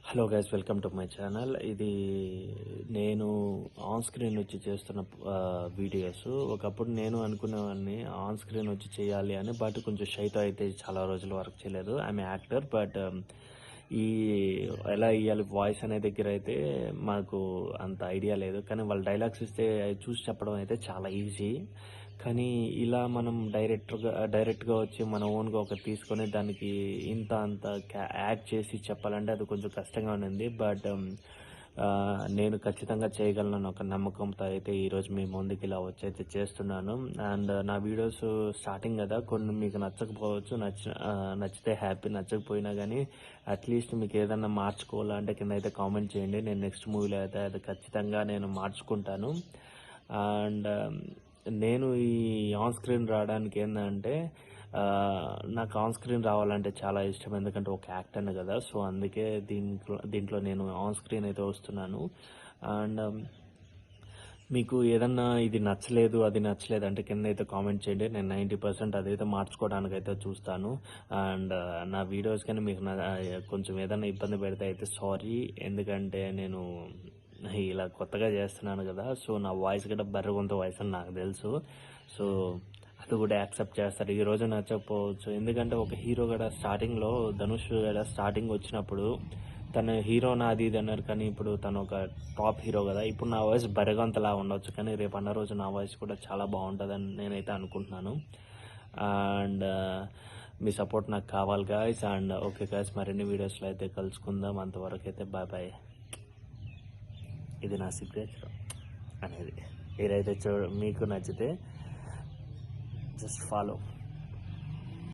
Hello guys, welcome to my channel. ఇది నేను on screen వచ్చి చేస్తున్న వీడియోస్. ఒకప్పుడు నేను అనుకునేవాడిని ఆన్ స్క్రీన్ వచ్చి చేయాలి అని, బట్ కొంచెం షైతో అయితే చాలా రోజుల వరకు చేయలేదు. ఐఎమ్ యాక్టర్, బట్ ఈ ఎలా ఇవ్వాలి వాయిస్ అనే దగ్గర అయితే మాకు అంత ఐడియా లేదు. కానీ వాళ్ళు డైలాగ్స్ ఇస్తే చూసి చెప్పడం అయితే చాలా ఈజీ. కానీ ఇలా మనం డైరెక్ట్గా వచ్చి మన ఓన్గా ఒకటి తీసుకొని దానికి ఇంత అంత యాడ్ చేసి చెప్పాలంటే అది కొంచెం కష్టంగా ఉంది. బట్ నేను ఖచ్చితంగా చేయగలను ఒక నమ్మకంతో అయితే ఈరోజు మీ ముందుకి ఇలా వచ్చి అయితే చేస్తున్నాను. అండ్ నా వీడియోస్ స్టార్టింగ్ కదా, కొన్ని మీకు నచ్చకపోవచ్చు, నచ్చితే హ్యాపీ, నచ్చకపోయినా కానీ అట్లీస్ట్ మీకు ఏదన్నా మార్చుకోవాలంటే కింద అయితే కామెంట్ చేయండి. నేను నెక్స్ట్ మూవీలో అయితే అది ఖచ్చితంగా నేను మార్చుకుంటాను. అండ్ నేను ఈ ఆన్ స్క్రీన్ రావడానికి ఏంటంటే, నాకు ఆన్ స్క్రీన్ రావాలంటే చాలా ఇష్టం, ఎందుకంటే ఒక యాక్టర్ని కదా. సో అందుకే దీంట్లో నేను ఆన్ స్క్రీన్ అయితే వస్తున్నాను. అండ్ మీకు ఏదన్నా ఇది నచ్చలేదు, అది నచ్చలేదు అంటే కింద అయితే కామెంట్ చేయండి. నేను 90% అదైతే మార్చుకోవడానికి అయితే చూస్తాను. అండ్ నా వీడియోస్ కానీ మీకు కొంచెం ఏదైనా ఇబ్బంది పెడితే అయితే సారీ, ఎందుకంటే నేను ఇలా కొత్తగా చేస్తున్నాను కదా. సో నా వాయిస్ కూడా బర్రెగొంత వాయిస్ అని నాకు తెలుసు. సో అది కూడా యాక్సెప్ట్ చేస్తారు. ఈ రోజు నచ్చకపోవచ్చు, ఎందుకంటే ఒక హీరో కూడా స్టార్టింగ్లో ధనుష్ కూడా స్టార్టింగ్ వచ్చినప్పుడు తను హీరో నాది ఇది అన్నారు, కానీ ఇప్పుడు తను ఒక టాప్ హీరో కదా. ఇప్పుడు నా వాయిస్ బరిగంతలా ఉండొచ్చు, కానీ రేపు అన్న రోజు నా వాయిస్ కూడా చాలా బాగుంటుందని నేనైతే అనుకుంటున్నాను. అండ్ మీ సపోర్ట్ నాకు కావాలి గాయస్. అండ్ ఓకే గాయస్, మరిన్ని వీడియోస్లో అయితే కలుసుకుందాం. అంతవరకు అయితే బాయ్ బాయ్. ఇది నా సిగ్నేచర్ అనేది. మీరైతే మీకు నచ్చితే జస్ట్ ఫాలో.